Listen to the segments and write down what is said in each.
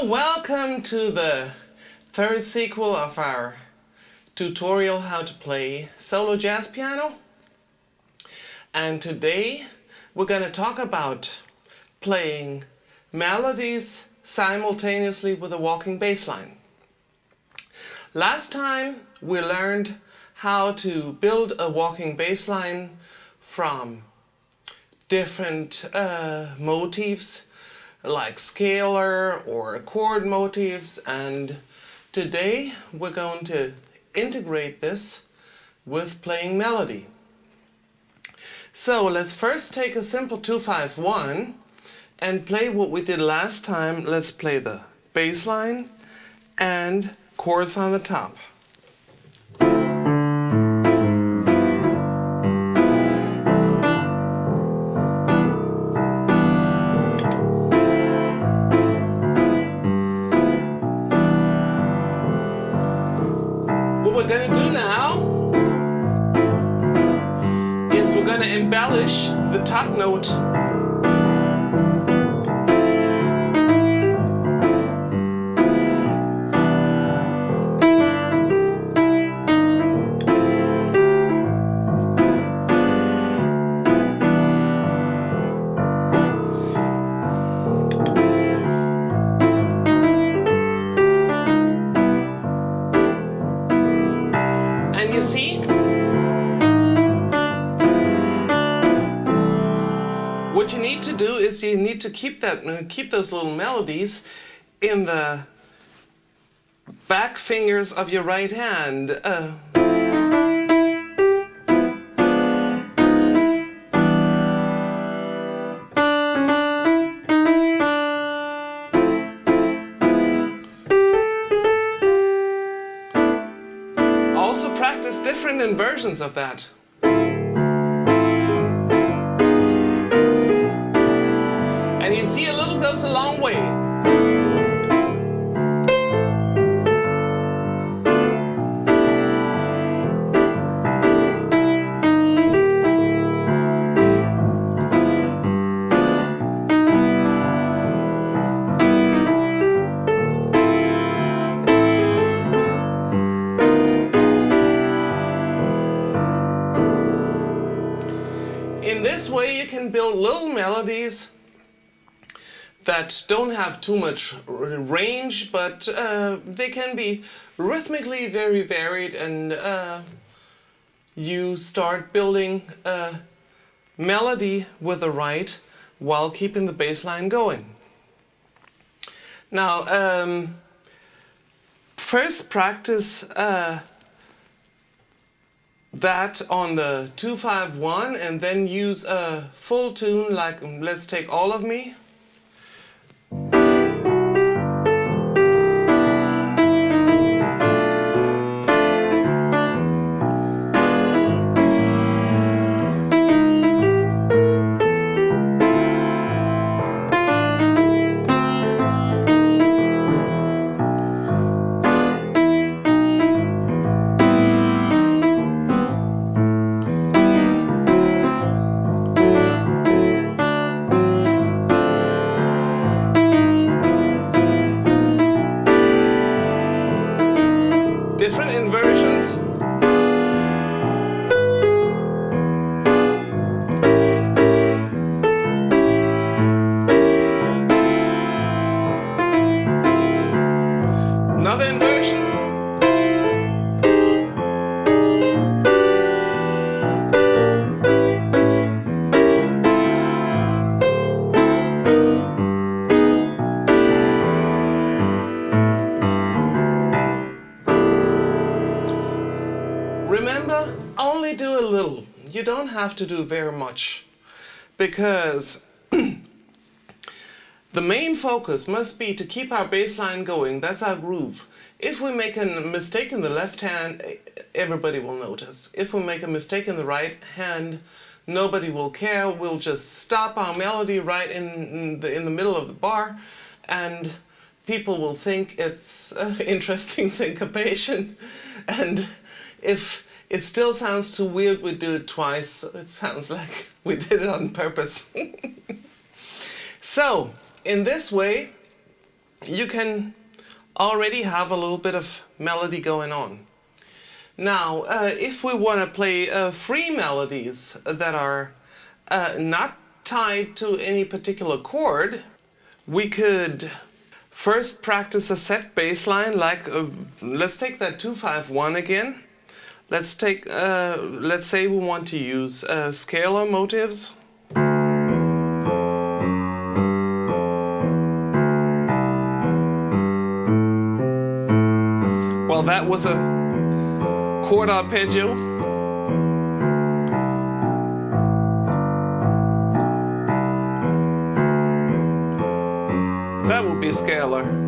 welcome to the third sequel of our tutorial how to play solo jazz piano. And today we're going to talk about playing melodies simultaneously with a walking bass line. Last time we learned how to build a walking bass line from different motifs like scalar or chord motifs, and today we're going to integrate this with playing melody. So let's first take a simple 2-5-1 and play what we did last time. Let's play the bass line and chords on the top. What we're going to do now is we're going to embellish the top note. And you see, what you need to do is you need to keep those little melodies in the back fingers of your right hand. Also practice different inversions of that. And you see, a little goes a long way. In this way you can build little melodies that don't have too much range, but they can be rhythmically very varied, and you start building a melody with the right while keeping the bass line going. Now, first practice that on the 2-5-1 and then use a full tune like Let's Take All of Me. Different inversions. Another inversion. Remember, only do a little. You don't have to do very much, because the main focus must be to keep our bass line going. That's our groove. If we make a mistake in the left hand, everybody will notice. If we make a mistake in the right hand, nobody will care. We'll just stop our melody right in the middle of the bar, and people will think it's interesting syncopation. And if it still sounds too weird, we do it twice, so it sounds like we did it on purpose. So, in this way, you can already have a little bit of melody going on. Now, if we want to play free melodies that are not tied to any particular chord, we could first practice a set bass line, like let's take that 2-5-1 again. Let's say we want to use scalar motives. Well, that was a chord arpeggio. That would be scalar.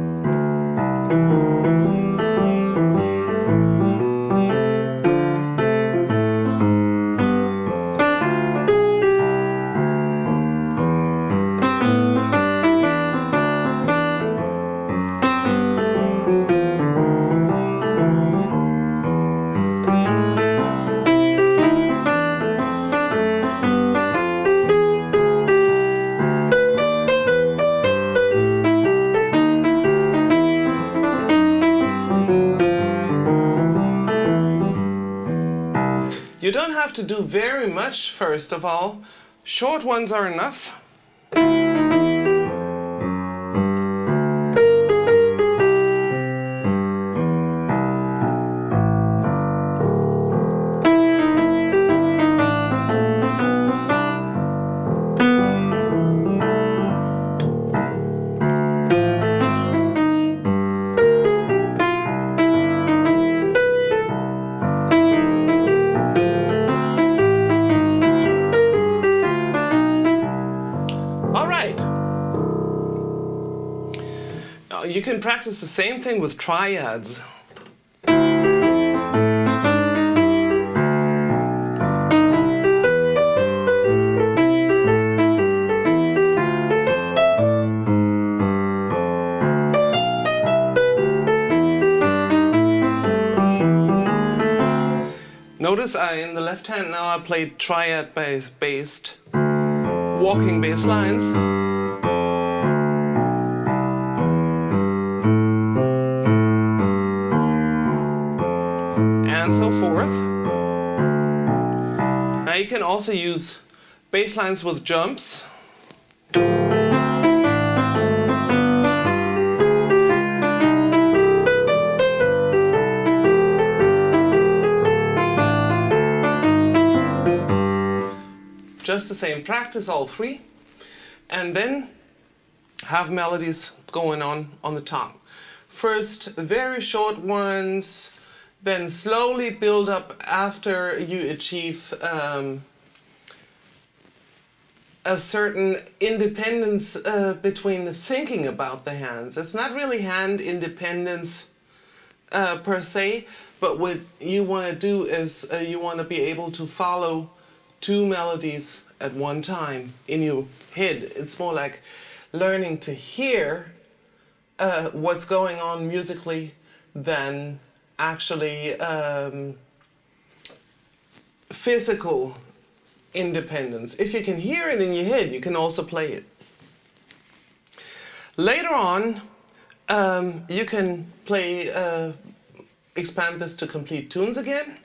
You don't have to do very much, first of all. Short ones are enough. You can practice the same thing with triads. Notice in the left hand now I played triad-based walking bass lines. And so forth. Now you can also use bass lines with jumps. Just the same, practice all three, and then have melodies going on the top. First, very short ones, then slowly build up after you achieve a certain independence between thinking about the hands. It's not really hand independence per se, but what you want to do is you want to be able to follow two melodies at one time in your head. It's more like learning to hear what's going on musically than actually physical independence. If you can hear it in your head, you can also play it. Later on, you can play, expand this to complete tunes again.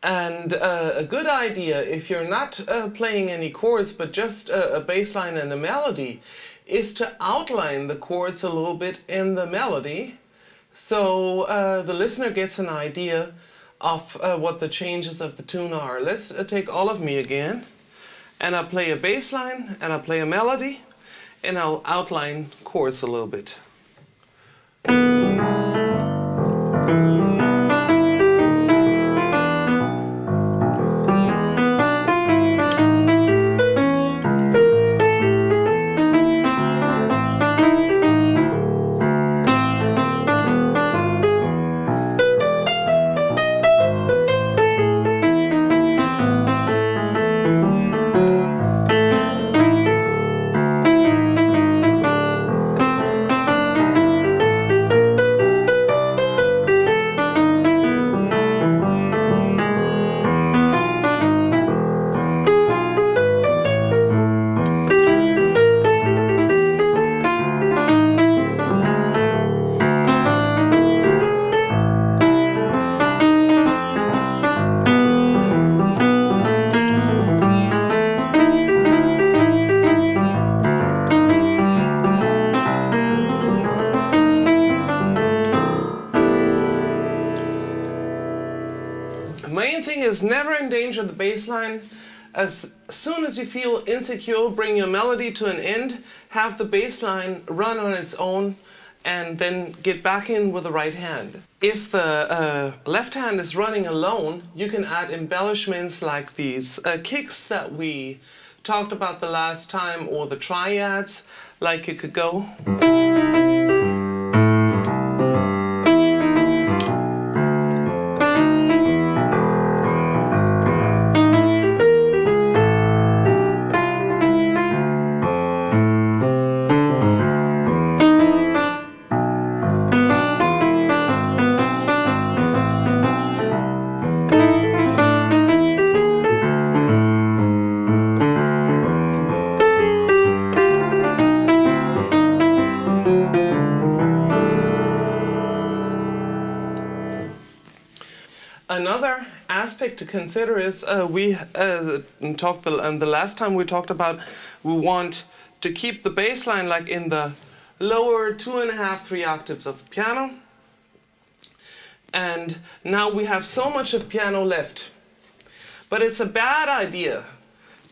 And a good idea, if you're not playing any chords, but just a bass line and a melody, is to outline the chords a little bit in the melody, so the listener gets an idea of what the changes of the tune are. Let's take All of Me again, and I'll play a bass line, and I'll play a melody, and I'll outline chords a little bit. never endanger the bass line. As soon as you feel insecure, bring your melody to an end, have the bass line run on its own, and then get back in with the right hand. If the left hand is running alone, you can add embellishments like these kicks that we talked about the last time, or the triads, like you could go. Another aspect to consider is we talked the last time we talked about, we want to keep the bass line like in the lower 2.5, 3 octaves of the piano. And now we have so much of piano left, but it's a bad idea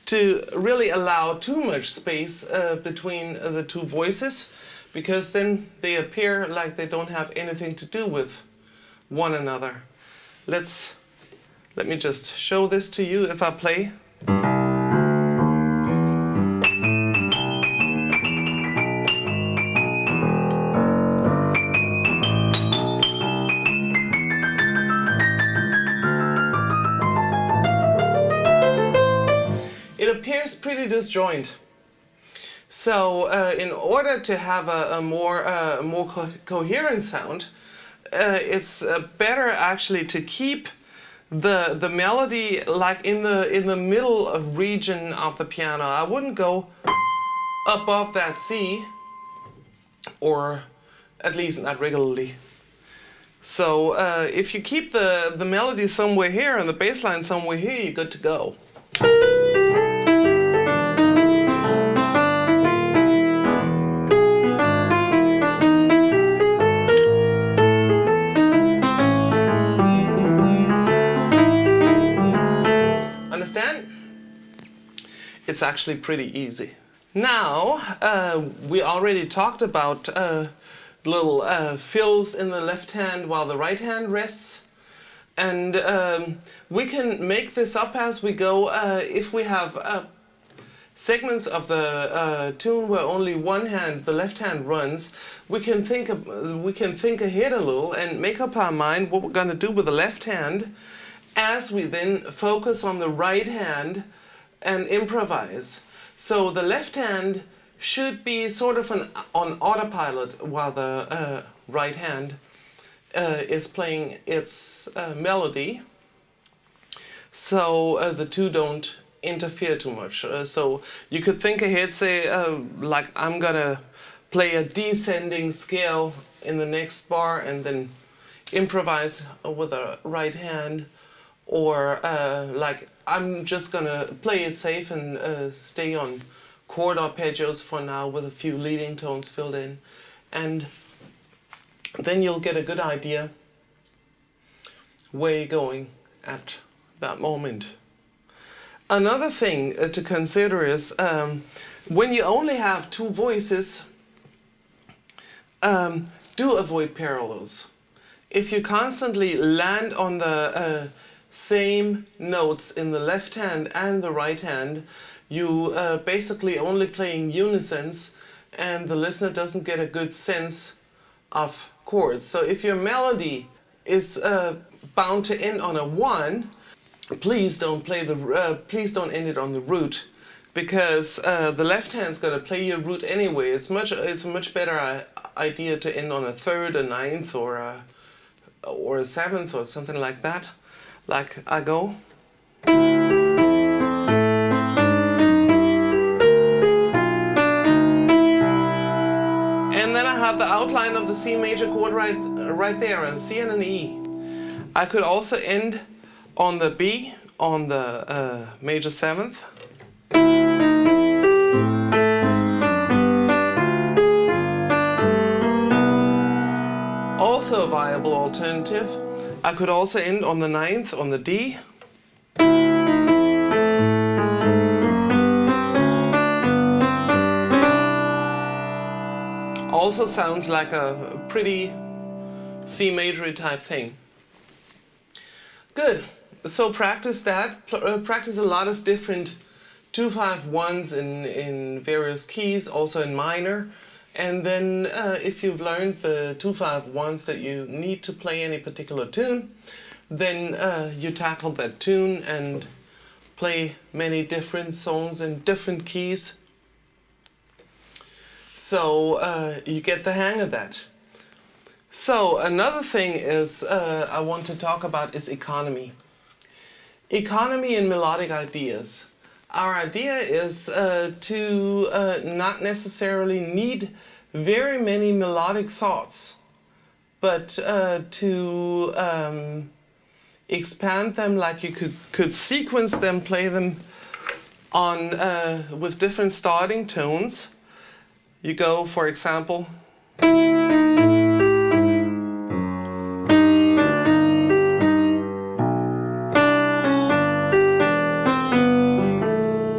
to really allow too much space between the two voices, because then they appear like they don't have anything to do with one another. Let me just show this to you if I play. It appears pretty disjoint. So in order to have a more coherent sound, it's better actually to keep the melody like in the middle region of the piano. I wouldn't go above that C, or at least not regularly. So if you keep the melody somewhere here and the bass line somewhere here, you're good to go. Understand? It's actually pretty easy. Now, we already talked about little fills in the left hand while the right hand rests. And we can make this up as we go. If we have segments of the tune where only one hand, the left hand, runs, we can think ahead a little and make up our mind what we're going to do with the left hand, as we then focus on the right hand and improvise. So the left hand should be sort of on autopilot while the right hand is playing its melody. So the two don't interfere too much. So you could think ahead, say like I'm gonna play a descending scale in the next bar and then improvise with the right hand. Or like I'm just gonna play it safe and stay on chord arpeggios for now with a few leading tones filled in, and then you'll get a good idea where you're going at that moment. Another thing to consider is when you only have two voices, do avoid parallels. If you constantly land on the same notes in the left hand and the right hand, you basically only playing unisons, and the listener doesn't get a good sense of chords. So if your melody is bound to end on a 1, please don't end it on the root, because the left hand's going to play your root anyway. It's a much better idea to end on a 3rd, a 9th, or a 7th, or something like that. Like I go. And then I have the outline of the C major chord right there, and C and an E. I could also end on the B, on the major 7th. Also a viable alternative. I could also end on the 9th on the D. also sounds like a pretty C major type thing. Good. So practice that. Practice a lot of different 2-5-1s in various keys, also in minor. And then if you've learned the 2-5-1s that you need to play any particular tune, then you tackle that tune and play many different songs in different keys. So you get the hang of that. So another thing is I want to talk about is economy. Economy in melodic ideas. Our idea is to not necessarily need very many melodic thoughts, but to expand them, like you could sequence them, play them on with different starting tones. You go, for example,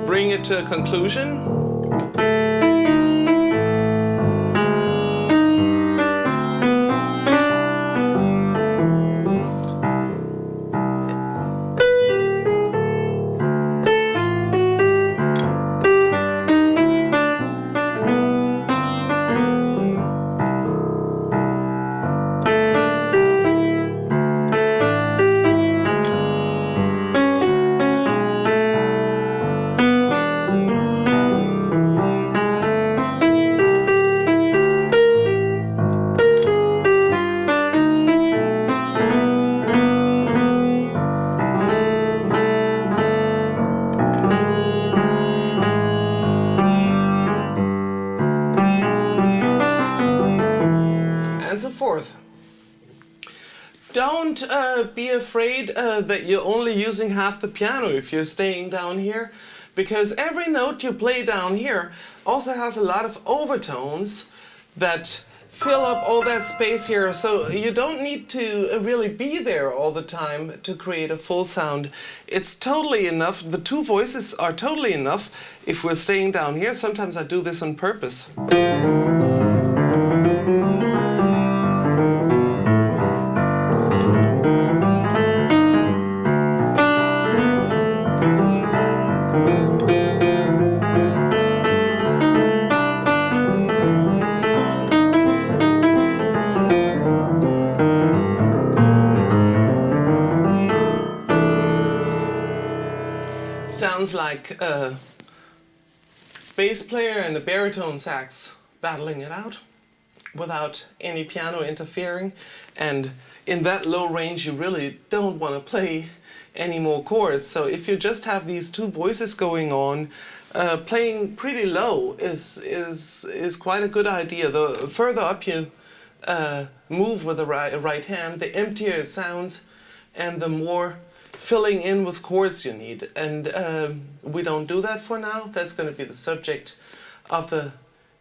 bring it to a conclusion. And so forth. Don't be afraid that you're only using half the piano if you're staying down here, because every note you play down here also has a lot of overtones that fill up all that space here, so you don't need to really be there all the time to create a full sound. It's totally enough. The two voices are totally enough if we're staying down here. Sometimes I do this on purpose. Sounds like a bass player and a baritone sax battling it out without any piano interfering. And in that low range, you really don't want to play any more chords. So if you just have these two voices going on, playing pretty low is quite a good idea. The further up you move with the right hand, the emptier it sounds, and the more filling in with chords you need. And we don't do that for now. That's going to be the subject of the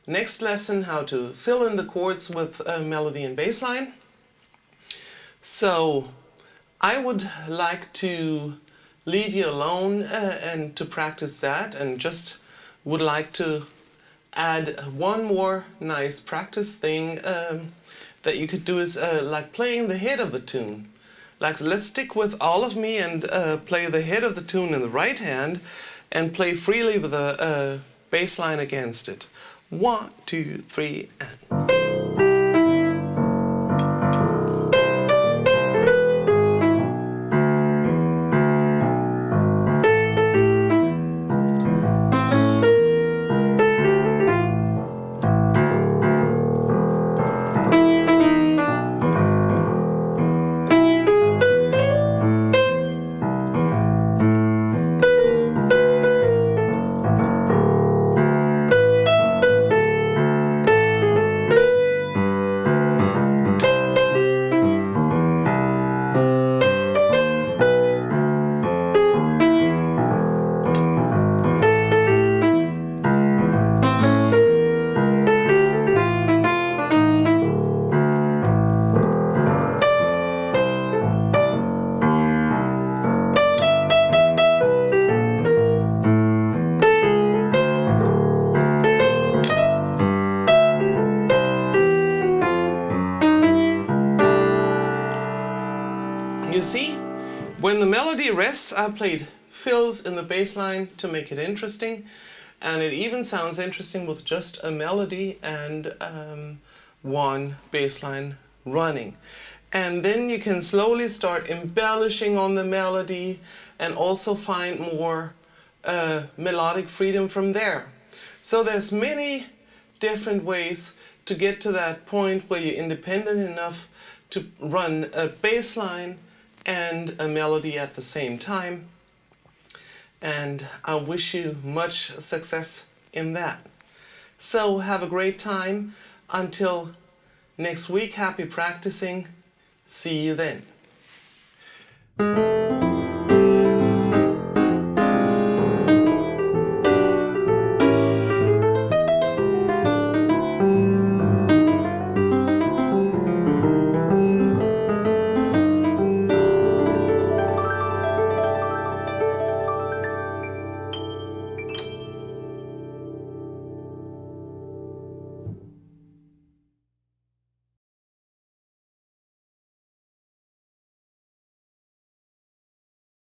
next lesson, how to fill in the chords with melody and bassline. So I would like to leave you alone and to practice that, and just would like to add one more nice practice thing that you could do is like playing the head of the tune. Like, let's stick with All of Me and play the head of the tune in the right hand and play freely with the bass line against it. 1, 2, 3, and... When the melody rests, I played fills in the bass line to make it interesting, and it even sounds interesting with just a melody and one bass line running. And then you can slowly start embellishing on the melody and also find more melodic freedom from there. So there's many different ways to get to that point where you're independent enough to run a bass line and a melody at the same time. And I wish you much success in that. So have a great time. Until next week, happy practicing. See you then.